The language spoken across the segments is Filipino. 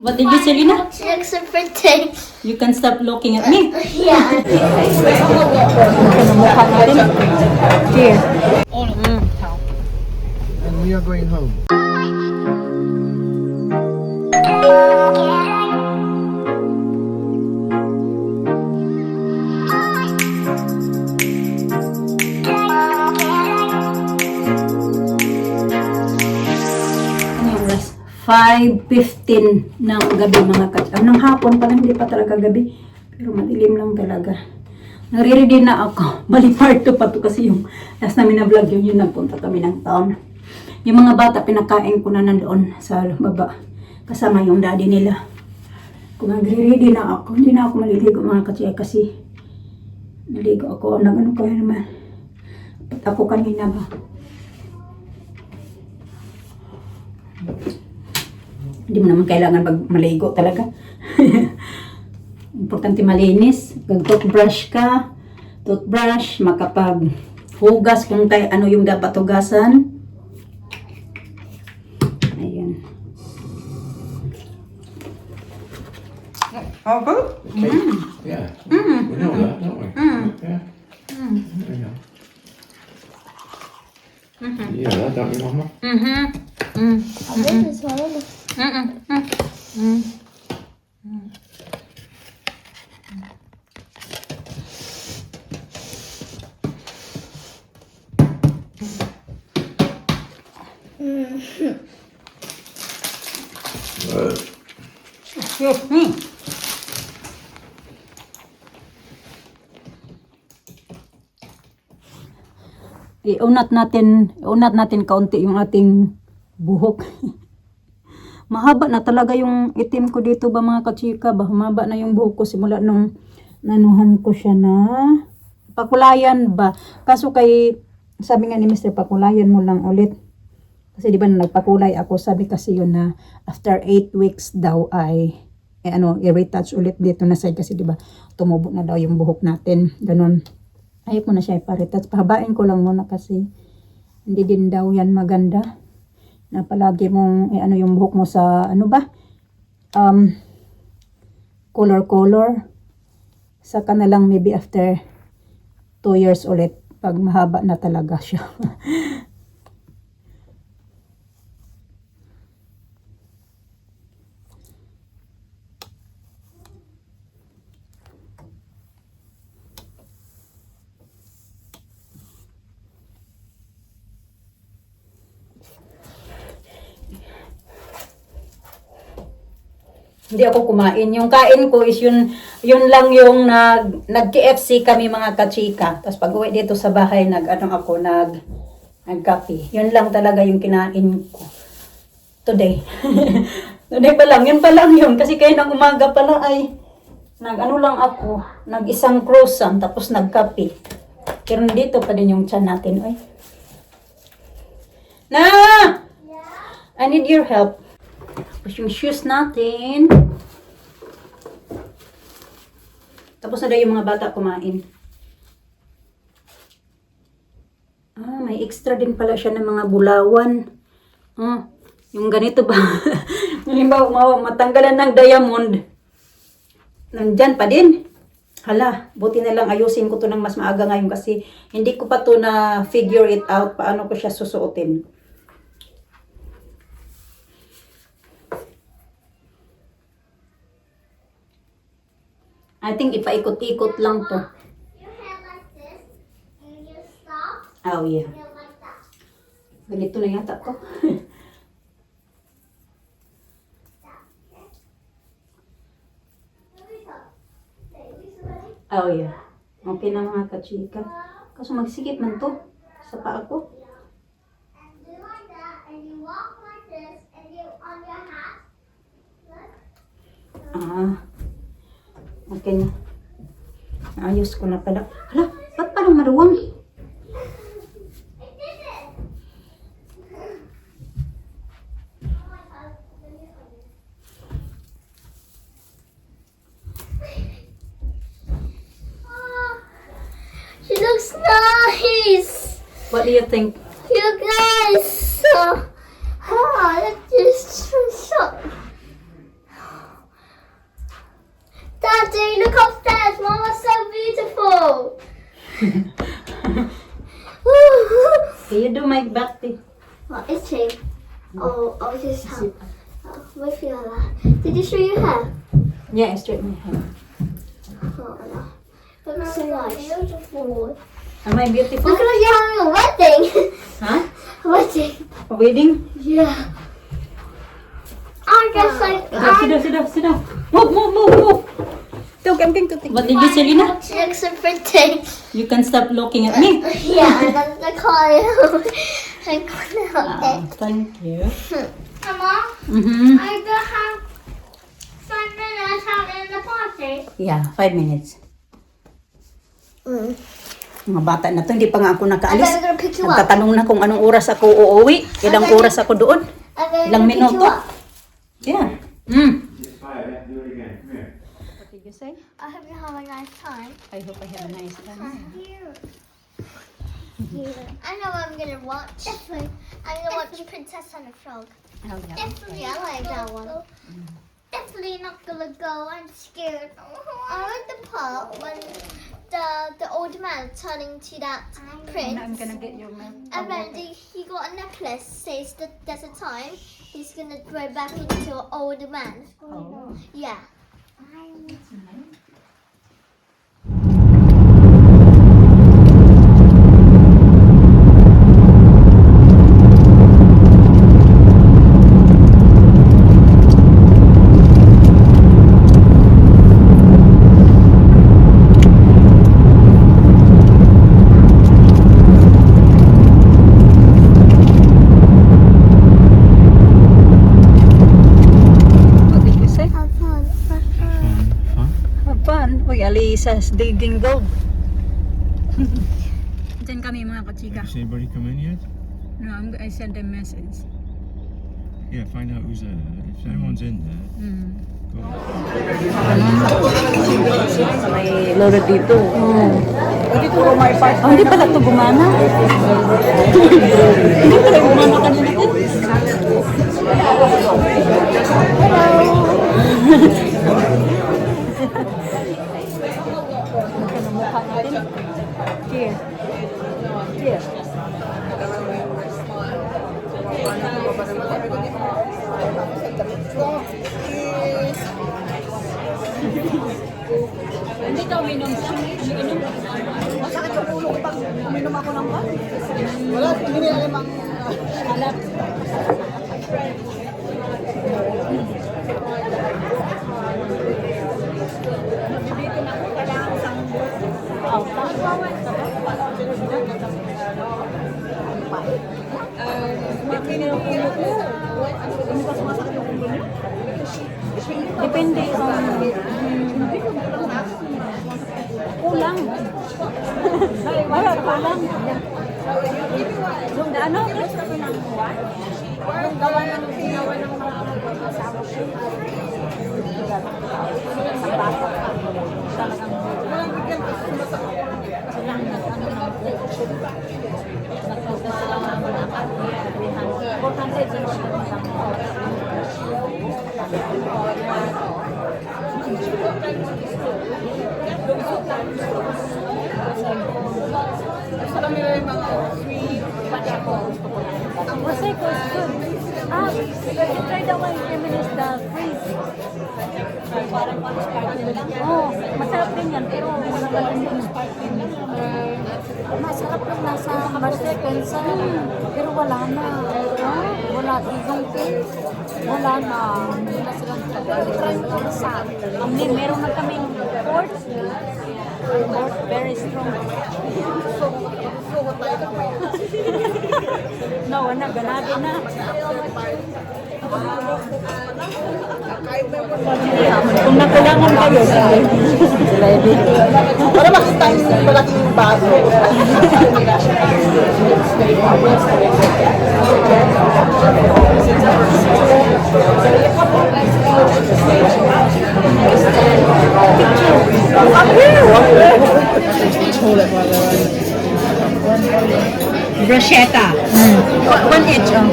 What did you say, Lina? Looks so pretty. You can stop looking at me. Yeah. Cheers. And we are going home. Ano yung oras? 5:15 ng gabi mga kats. Ng hapon pa lang, hindi pa talaga gabi. Pero madilim lang talaga. Nagre-ready na ako. Bali part 2 pa to kasi yung last namin na vlog yun nagpunta kami ng town. Yung mga bata pinakain ko na nandoon sa baba. Kasama yung daddy nila. Kung nagre-ready na ako, hindi na ako maliligo mga kats kasi naligo ako. Nag-ano kaya naman. Ba't ako kanina ba? Hindi mo naman kailangan maligo talaga. Importante malinis. Mag-toothbrush ka. Toothbrush, makapag-hugas kung ano yung dapat hugasan. Ayan. Okay? Okay. Yeah. We know that, don't we? Yeah. There you go. Yeah, that don't you, Mama? I think it's one. Excuse me. Iunat natin kaunti yung ating buhok. Mahaba na talaga yung itim ko dito ba mga kachika ba? Mahaba na yung buhok ko simula nung nanuhan ko siya na pakulayan ba? Kaso sabi nga ni Mr. pakulayan mo lang ulit. Kasi di ba nagpakulay ako, sabi kasi yun na after 8 weeks daw ay i-retouch ulit dito na side kasi di ba tumubo na daw yung buhok natin. Ganon. Ayaw ko na siya iparetouch. Pahabain ko lang muna kasi hindi din daw yan maganda. Na palagi mong yung buhok mo sa color. Saka na lang maybe after 2 years ulit pag mahaba na talaga siya. Hindi ako kumain. Yung kain ko is yun lang yung nag-KFC kami mga kachika. Tapos pag uwi dito sa bahay, nag-coffee. Yun lang talaga yung kinain ko. Today. Today pa lang. Yun pa lang yun. Kasi kayo ng umaga pala ay nag-isang croissant tapos nag-coffee. Pero dito pa din yung tiyan natin. Oy. Na! I need your help. Tapos yung shoes natin. Tapos na daw yung mga bata kumain. May extra din pala siya ng mga bulawan. Yung ganito ba? Halimbawa, matanggalan ng diamond. Nandyan pa din. Hala, buti na lang ayusin ko to ng mas maaga ngayon kasi hindi ko pa to na figure it out paano ko siya susuotin. I think ipaikot-ikot lang to. Your hair like this, and you stop, Oh, yeah. you like that. Ganito na yata ko. Oh, yeah. Okay na mga kachika. Kaso magsikip man to sa paa ko. And do like that, and you walk like this, and you on your hat. Look. Okay na. Ayos ko na pala. Hala, ba't parang maruwang? I did it. She looks nice. What do you think? You guys, look at this shop. Okay, you do my back, T. What is it? Oh, I was just with Fiona. Did you show your hair? Yeah, straight my hair. Oh, no. Looks so nice. Beautiful. Am I beautiful? Look like you're having a wedding. Huh? A wedding. A wedding? Yeah. I guess like Sit down. Move. I'm going to take. What did you say, Lina? She looks so pretty. You can stop looking at me. Yeah, and then the car. I'm gonna help it. Thank you. Mama, Mm-hmm. I don't have 5 minutes having the party. Yeah, 5 minutes. Mm. Mga bata na to, hindi pa nga ako And then nakaalis. I'm gonna pick you up. Nagtatanong na kung anong oras ako uuwi. Ilang Okay. oras ako doon. And then I'm Ilang gonna pick you minuto. up. Yeah. Just fire that. Do it again. Come here. What did you say? I hope you have a nice time. I hope I have a nice time. I know what I'm gonna watch. Definitely. I'm gonna watch Princess and the Frog. Oh, yeah. Definitely, I like that one. Definitely not gonna go. I'm scared. I like the part when the old man turning to that prince. I'm gonna get your milk. And then he got a necklace. Says that there's a time he's gonna grow back into an old man. Oh. Yeah. What did you say? Have fun. Have fun. Uy, Alisa's digging gold. Diyan kami mga kachika. Has anybody come in yet? No, I sent a message. Yeah, find out who's there. If anyone's in there, go. May loro dito. Hindi puro may part. Oh, hindi pala ito gumana. Hindi pala gumana kanina. Cheers. Cheers. Hindi ka uminom siya? Uminom? Masakit ang ulo ko pag uminom ako ng wine. Wala, hindi nila limang alat. Nabibitin ako, kailangan isang depende sa kulang. Wala kulang. Yung ano? Yung gawa ng mga asawa ko. Prosecco is good. You try that one, feminist freeze. Parang sparkling lang. Oo, masarap din yan, pero walang yung sparkling lang. Masarap lang nasa Marsepensa, pero wala na. Wala tigong pin. Wala na. Hindi na silang try mo lang sa meron na kaming port. Port, very strong. No, wala, ganado na. Kung nakulangan kayo, sila dito. Para makita yung malaking bago. Bruschetta. One each, oh.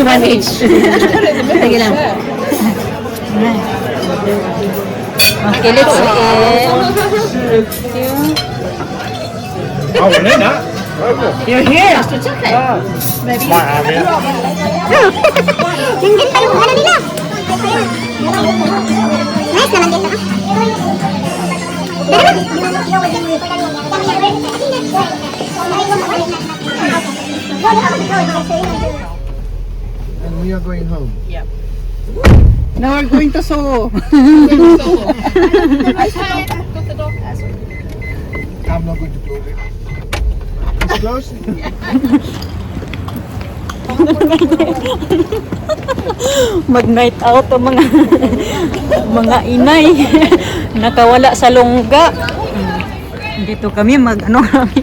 One each. Sige lang. Okay, let's eat. Oh, we need that. You're here. Might have it. Yung pa yung ano nila. Nice naman dito. And we are going home. Now we're going to Soho. I'm not going to close it. It's closed? Mag-night out ang mga mga inay. Nakawala sa lungga. Dito kami mag-ano kami.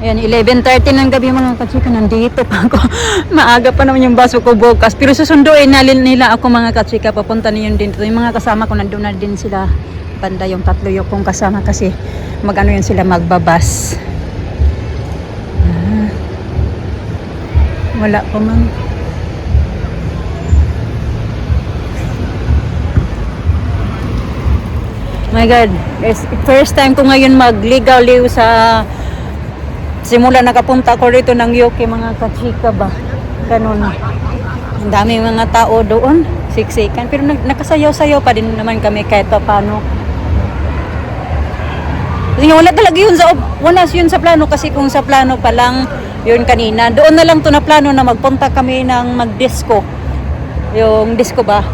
Ayan, 11:30 ng gabi mga katsika, nandito pa ako. Maaga pa naman yung baso ko bukas. Pero susunduin nila ako mga katsika, papunta niyon din dito. Yung mga kasama ko, nandun na din sila. Banda yung tatlo yung kong kasama kasi mag-ano yun sila, magbabas. Wala pa man. My God, first time ko ngayon magligaw-liw sa simula nakapunta ko rito ng UK mga kachika ba. Ganun. Ang daming mga tao doon. Siksikan. Pero nakasayaw-sayaw pa din naman kami kahit pa paano. Kasi wala talaga yun wala yun sa plano kasi kung sa plano pa lang yun kanina. Doon na lang to na plano na magpunta kami ng mag-disco. Yung disco ba?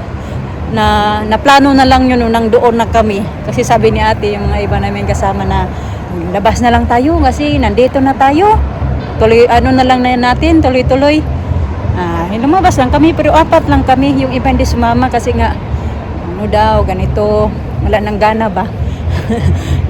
Na plano na lang yun nang doon na kami. Kasi sabi ni ate yung mga iba namin kasama na labas na lang tayo kasi nandito na tayo. Tuloy ano na lang na natin, tuloy-tuloy. Lumabas lang kami pero 4 lang kami. Yung iba hindi sumama kasi nga ano daw, ganito. Wala nang gana ba?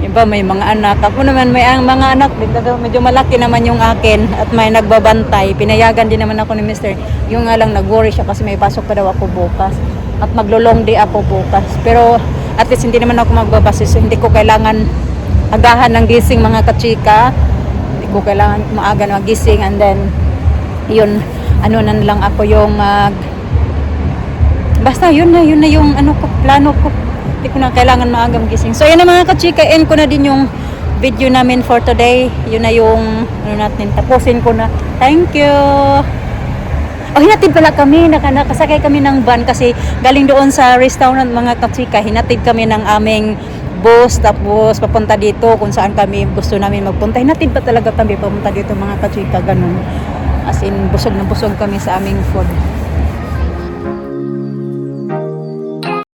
Iba may mga anak. Ako naman may mga anak. Medyo malaki naman yung akin at may nagbabantay. Pinayagan din naman ako ni Mr. Yung nga lang nag-worry siya kasi may pasok pa daw ako bukas. At maglo-long day ako bukas. Pero at least hindi naman ako magbabase. So, hindi ko kailangan agahan ng gising mga kachika. Hindi ko kailangan maaga na magising and then yun, ano na lang ako yung basta yun na yung ano ko, plano ko. Hindi ko na kailangan maaga magising. So yun na mga kachika, end ko na din yung video namin for today. Yun na yung ano natin, tapusin ko na. Thank you. Hinatid pala kami, nakasakay kami ng van kasi galing doon sa restaurant mga kachika, hinatid kami ng aming bus, tapos papunta dito kung saan kami gusto namin magpunta. Hinatid pa talaga kami papunta dito mga kachika, ganun. As in, busog na busog kami sa aming food.